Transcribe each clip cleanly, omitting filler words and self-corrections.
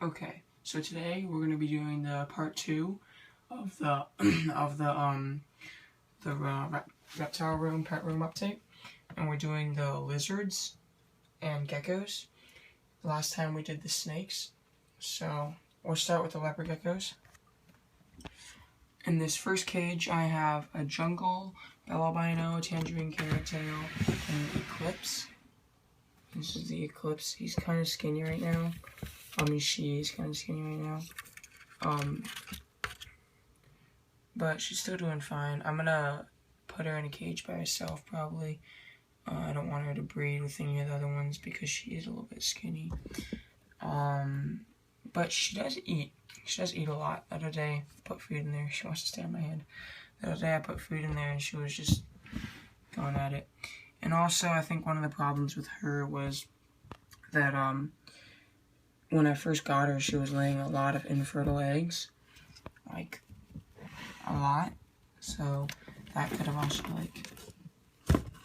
Okay, so today we're going to be doing the part 2 of the reptile room, pet room update, and we're doing the lizards and geckos. Last time we did the snakes, so we'll start with the leopard geckos. In this first cage, I have a jungle, bell albino, tangerine carrot tail, and eclipse. This is the eclipse. He's kind of skinny right now. She's kind of skinny right now. But she's still doing fine. I'm gonna put her in a cage by herself, probably. I don't want her to breed with any of the other ones because she is a little bit skinny. But she does eat. She does eat a lot. The other day, I put food in there. She wants to stay on my hand. The other day, I put food in there and she was just going at it. And also, I think one of the problems with her was that, when I first got her, she was laying a lot of infertile eggs, like a lot, so that could have also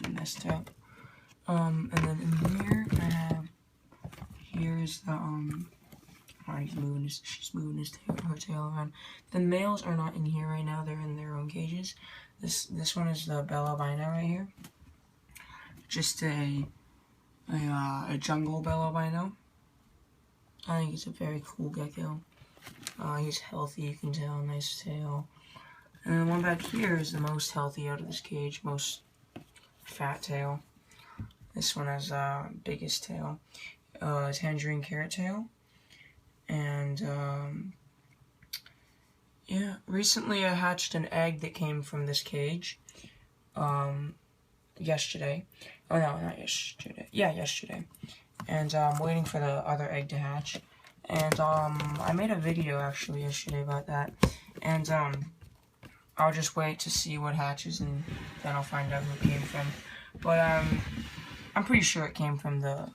messed up. And then in here I have, here's the she's moving her tail around. The males are not in here right now; they're in their own cages. This one is the bell albino right here, just a jungle bell albino. I think he's a very cool gecko. He's healthy, you can tell, nice tail. And the one back here is the most healthy out of this cage, most fat tail. This one has biggest tail, tangerine carrot tail. And yeah, recently I hatched an egg that came from this cage. Yesterday. Oh no, not yesterday. Yeah, yesterday. And I'm waiting for the other egg to hatch. And I made a video actually yesterday about that. And I'll just wait to see what hatches and then I'll find out who it came from. But I'm pretty sure it came from the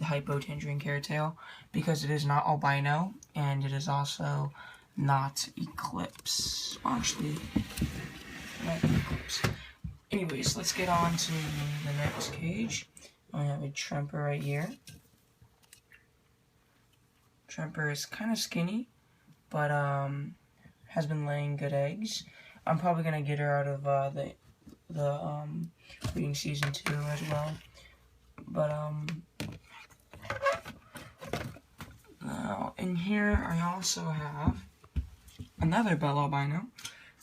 hypo tangerine carrot tail because it is not albino and it is also not eclipse. Well, actually, not eclipse. Anyways, let's get on to the next cage. I have a Tremper right here. Tremper is kind of skinny, but has been laying good eggs. I'm probably gonna get her out of the breeding season 2 as well. But now in here I also have another bell albino,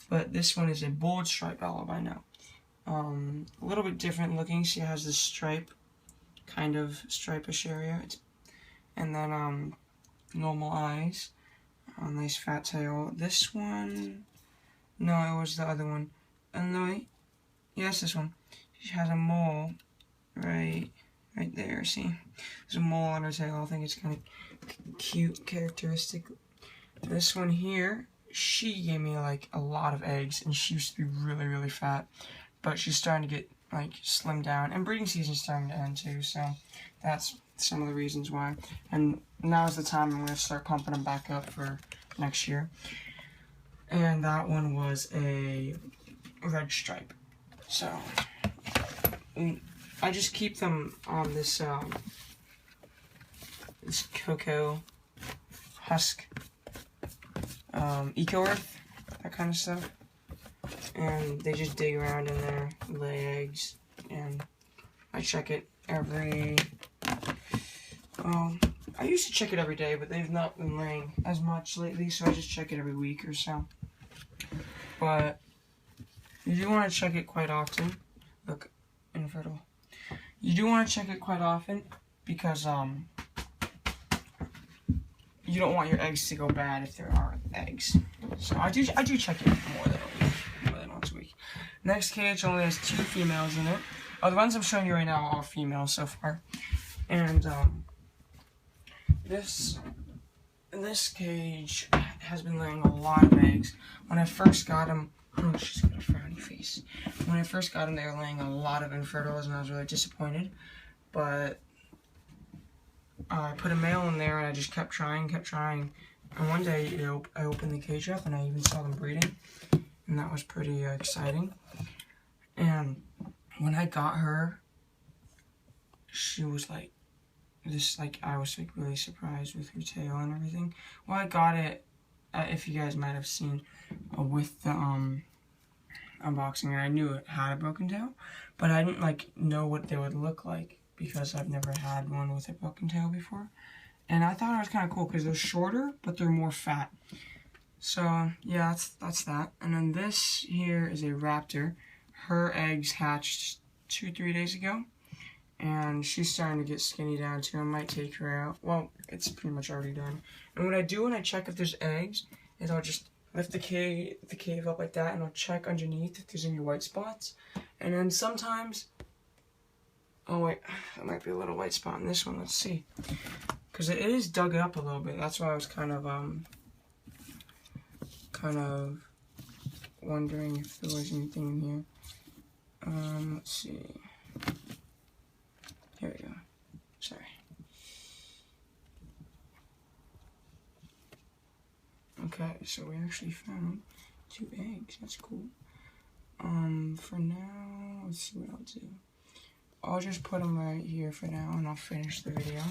but this one is a bold stripe bell albino. A little bit different looking. She has this stripe, kind of stripish area, and then normal eyes, nice fat tail. This one, no, it was the other one. And no, yes, this one. She has a mole right there. See, there's a mole on her tail. I think it's kind of cute, characteristic. This one here, she gave me like a lot of eggs, and she used to be really fat. But she's starting to get slimmed down, and breeding season's starting to end too, so that's some of the reasons why. And now's the time I'm going to start pumping them back up for next year. And that one was a red stripe. So I just keep them on this this cocoa husk, eco earth, that kind of stuff. And they just dig around in there, lay eggs, and I check it every, I used to check it every day, but they've not been laying as much lately, so I just check it every week or so. But you do want to check it quite often. Look, infertile. You do want to check it quite often because you don't want your eggs to go bad if there are eggs. So I do check it more than once a week. Next cage only has 2 females in it. Oh, the ones I'm showing you right now are all females so far. And this cage has been laying a lot of eggs. When I first got them, oh, she's got a frowny face. When I first got them, they were laying a lot of infertiles, and I was really disappointed. But I put a male in there, and I just kept trying. And one day, I opened the cage up, and I even saw them breeding, and that was pretty exciting. And when I got her, she was like this, like, I was like really surprised with her tail and everything. Well, I got it, if you guys might have seen, with the unboxing, and I knew it had a broken tail, but I didn't like know what they would look like because I've never had one with a broken tail before. And I thought it was kind of cool because they're shorter, but they're more fat. So yeah, that's that. And then this here is a raptor. Her eggs hatched 2-3 days ago, and she's starting to get skinny down too. I might take her out. Well, it's pretty much already done. And what I do when I check if there's eggs is I'll just lift the cave up like that, and I'll check underneath if there's any white spots. And then sometimes, oh wait, there might be a little white spot in this one. Let's see, because it is dug up a little bit. That's why I was kind of wondering if there was anything in here. Let's see. Here we go. Sorry. Okay, so we actually found 2 eggs. That's cool. For now, let's see what I'll do. I'll just put them right here for now, and I'll finish the video.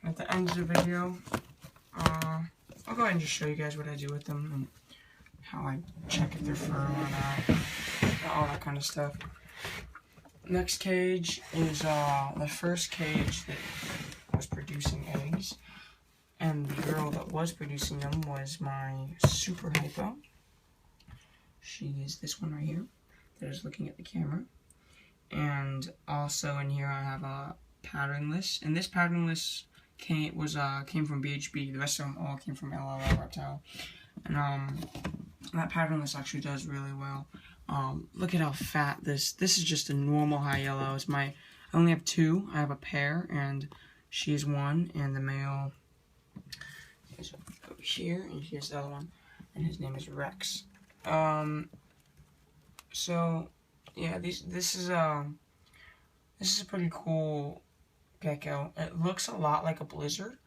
And at the end of the video, I'll go ahead and just show you guys what I do with them and how I check if they're fur or not, all that kind of stuff. Next cage is the first cage that was producing eggs, and the girl that was producing them was my super hypo. She is this one right here that is looking at the camera. And also in here I have a patternless, and this patternless came from BHB. The rest of them all came from LLL Reptile, and that patternless actually does really well. Look at how fat this is just a normal high yellow. I only have 2. I have a pair, and she's 1, and the male is over here, and here's the other one, and his name is Rex. So yeah, this is a pretty cool gecko. It looks a lot like a blizzard,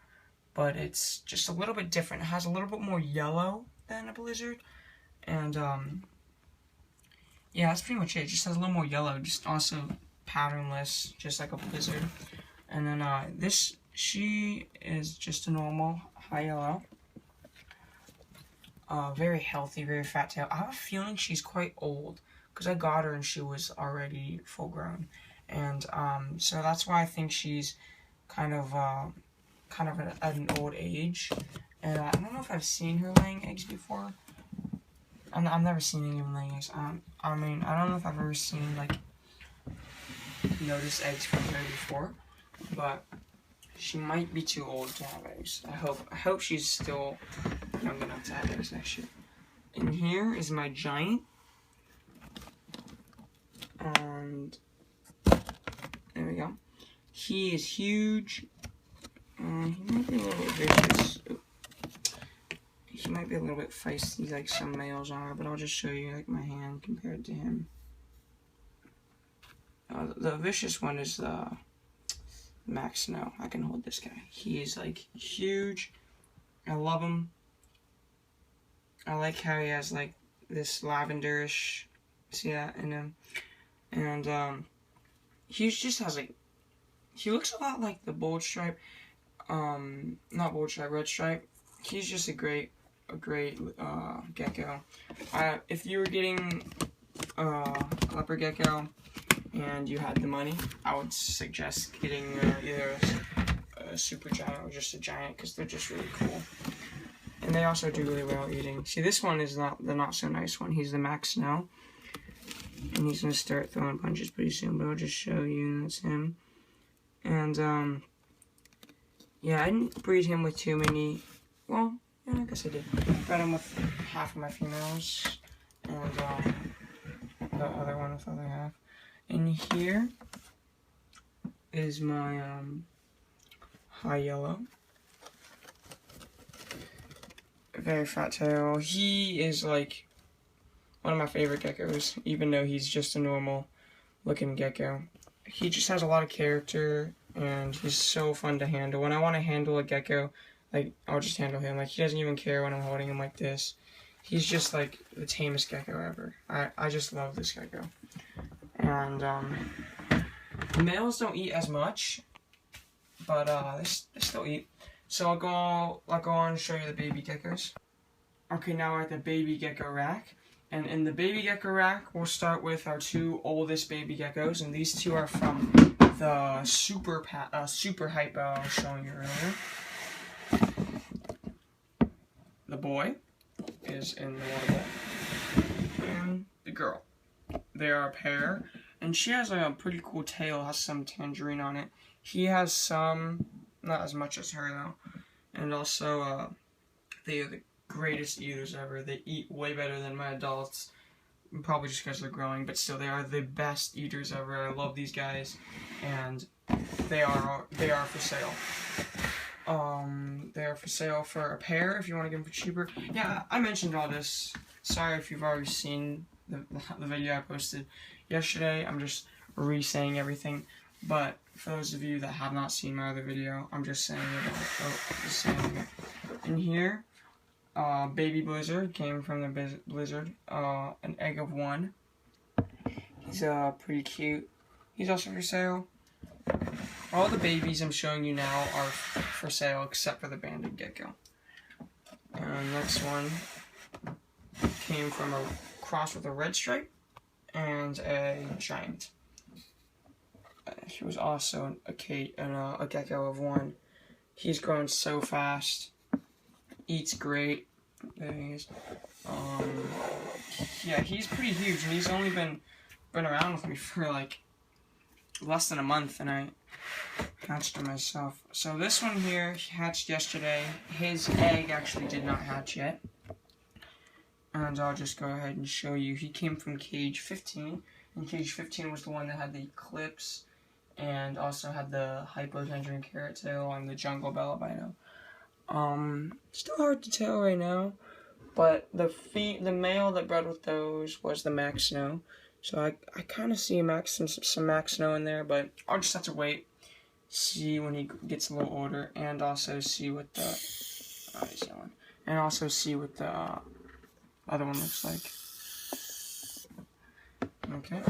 but it's just a little bit different. It has a little bit more yellow than a blizzard, and yeah, that's pretty much it. It just has a little more yellow, just also patternless, just like a blizzard. And then she is just a normal high yellow. Very healthy, very fat tail. I have a feeling she's quite old because I got her and she was already full grown, and so that's why I think she's kind of at an old age. And I don't know if I've seen her laying eggs before. I've never seen anyone laying eggs. I mean, I don't know if I've ever seen, like, noticed eggs from her before, but she might be too old to have eggs. I hope she's still young enough to have eggs next year. And here is my giant, and there we go. He is huge. He might be a little bit vicious. He might be a little bit feisty like some males are, but I'll just show you like my hand compared to him. The vicious one is the Max Snow. I can hold this guy. He is like huge. I love him. I like how he has like this lavenderish, see that in him, and he just has like, he looks a lot like the bold stripe, not bold stripe, red stripe. He's just a great gecko. If you were getting a leopard gecko and you had the money, I would suggest getting either a super giant or just a giant, because they're just really cool. And they also do really well eating. See, this one is the not so nice one. He's the Max Snow, and he's gonna start throwing punches pretty soon. But I'll just show you. That's him. And yeah, I didn't breed him with too many. Well, yeah, I guess I did. Bred him with half of my females, and the other one with the other half. And here is my high yellow. Very fat tail. He is like one of my favorite geckos, even though he's just a normal looking gecko. He just has a lot of character, and he's so fun to handle. When I want to handle a gecko, like, I'll just handle him. Like, he doesn't even care when I'm holding him like this. He's just like the tamest gecko ever. I just love this gecko. And males don't eat as much, but they still eat. So I'll go on and show you the baby geckos. Okay, now we're at the baby gecko rack. And in the baby gecko rack, we'll start with our 2 oldest baby geckos. And these 2 are from the super hype I was showing you earlier. The boy is in the water bowl. And the girl. They are a pair. And she has a pretty cool tail, has some tangerine on it. He has some, not as much as her though. And also, they are the greatest eaters ever. They eat way better than my adults, probably just because they're growing, but still they are the best eaters ever. I love these guys, and they are for sale. They are for sale for a pair if you want to get them for cheaper. Yeah, I mentioned all this. Sorry if you've already seen the video I posted yesterday. I'm just re-saying everything, but for those of you that have not seen my other video, I'm just saying it. In here, baby Blizzard came from the Blizzard, an egg of 1. He's pretty cute. He's also for sale. All the babies I'm showing you now are for sale except for the banded gecko. And the next one came from a cross with a red stripe and a giant. He was also a gecko of 1. He's grown so fast. Eats great. There he is. Yeah, he's pretty huge, and he's only been around with me for like less than a month, and I hatched him myself. So this one here hatched yesterday. His egg actually did not hatch yet, and I'll just go ahead and show you. He came from cage 15, and cage 15 was the one that had the eclipse and also had the hypo-tangerine carrot tail on the jungle bell albino. Still hard to tell right now, but the male that bred with those was the Max Snow. So I kind of see some Max Snow in there, but I'll just have to wait, see when he gets a little older, and also see what the he's yelling, and also see what the other one looks like. Okay.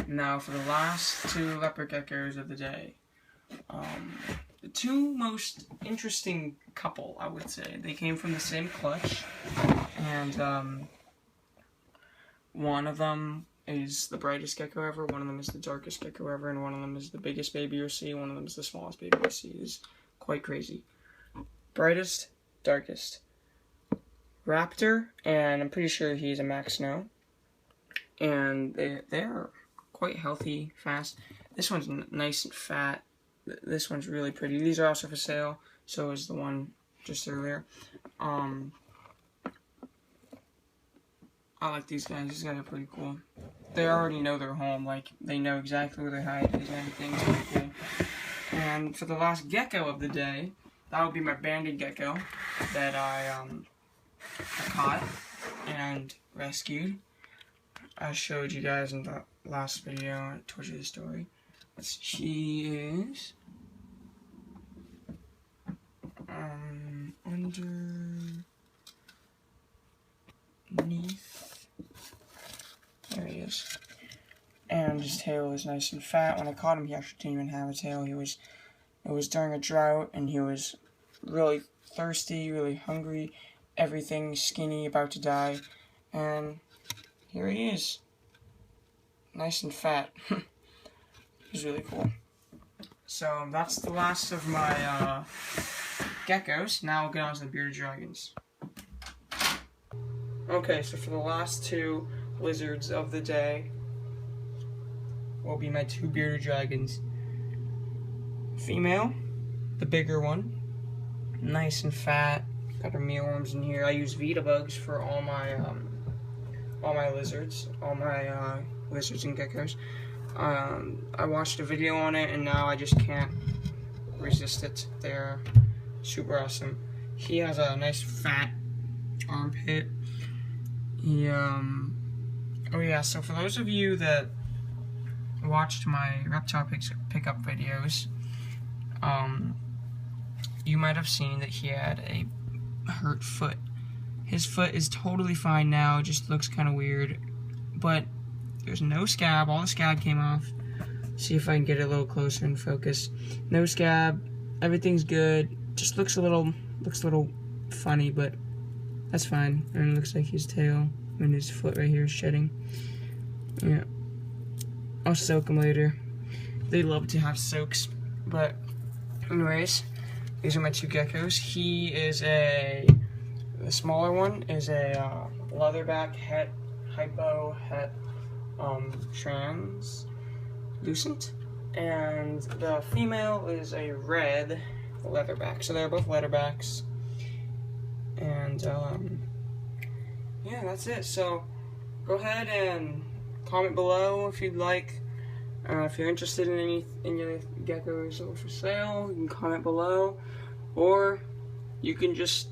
Now for the last 2 leopard geckos of the day. The 2 most interesting couple, I would say. They came from the same clutch, and one of them is the brightest gecko ever, one of them is the darkest gecko ever, and one of them is the biggest baby you'll see, one of them is the smallest baby you'll see. It's quite crazy. Brightest, darkest. Raptor, and I'm pretty sure he's a Max Snow. And they're quite healthy, fast. This one's nice and fat. This one's really pretty. These are also for sale. So is the one just earlier. I like these guys. These guys are pretty cool. They already know their home. Like, they know exactly where their hide is and everything. It's pretty cool. And for the last gecko of the day, that would be my banded gecko that I caught and rescued. I showed you guys in the last video. I told you the story. She is underneath. There he is. And his tail is nice and fat. When I caught him, he actually didn't even have a tail. It was during a drought, and he was really thirsty, really hungry, everything skinny, about to die, and here he is, nice and fat. He's really cool. So that's the last of my geckos. Now we'll get on to the bearded dragons. Okay, so for the last 2 lizards of the day will be my 2 bearded dragons. Female, the bigger one, nice and fat. Got her mealworms in here. I use Vita bugs for all my lizards, lizards and geckos. I watched a video on it, and now I just can't resist it. They're super awesome. He has a nice fat armpit. Oh yeah, so for those of you that watched my reptile pickup videos, you might have seen that he had a hurt foot. His foot is totally fine now, it just looks kind of weird, but there's no scab, all the scab came off, See if I can get it a little closer in focus. No scab, everything's good. Just looks a little funny, but that's fine. And it looks like his tail and his foot right here is shedding. Yeah, I'll soak him later. They love to have soaks, but anyways, these are my two geckos. He is the smaller one is a leatherback het hypo het translucent, and the female is a red leatherback. So they're both leatherbacks, and yeah, that's it. So go ahead and comment below if you'd like. If you're interested in any geckos for sale, you can comment below, or you can just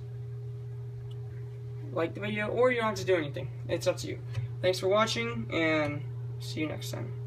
like the video, or you don't have to do anything. It's up to you. Thanks for watching, and see you next time.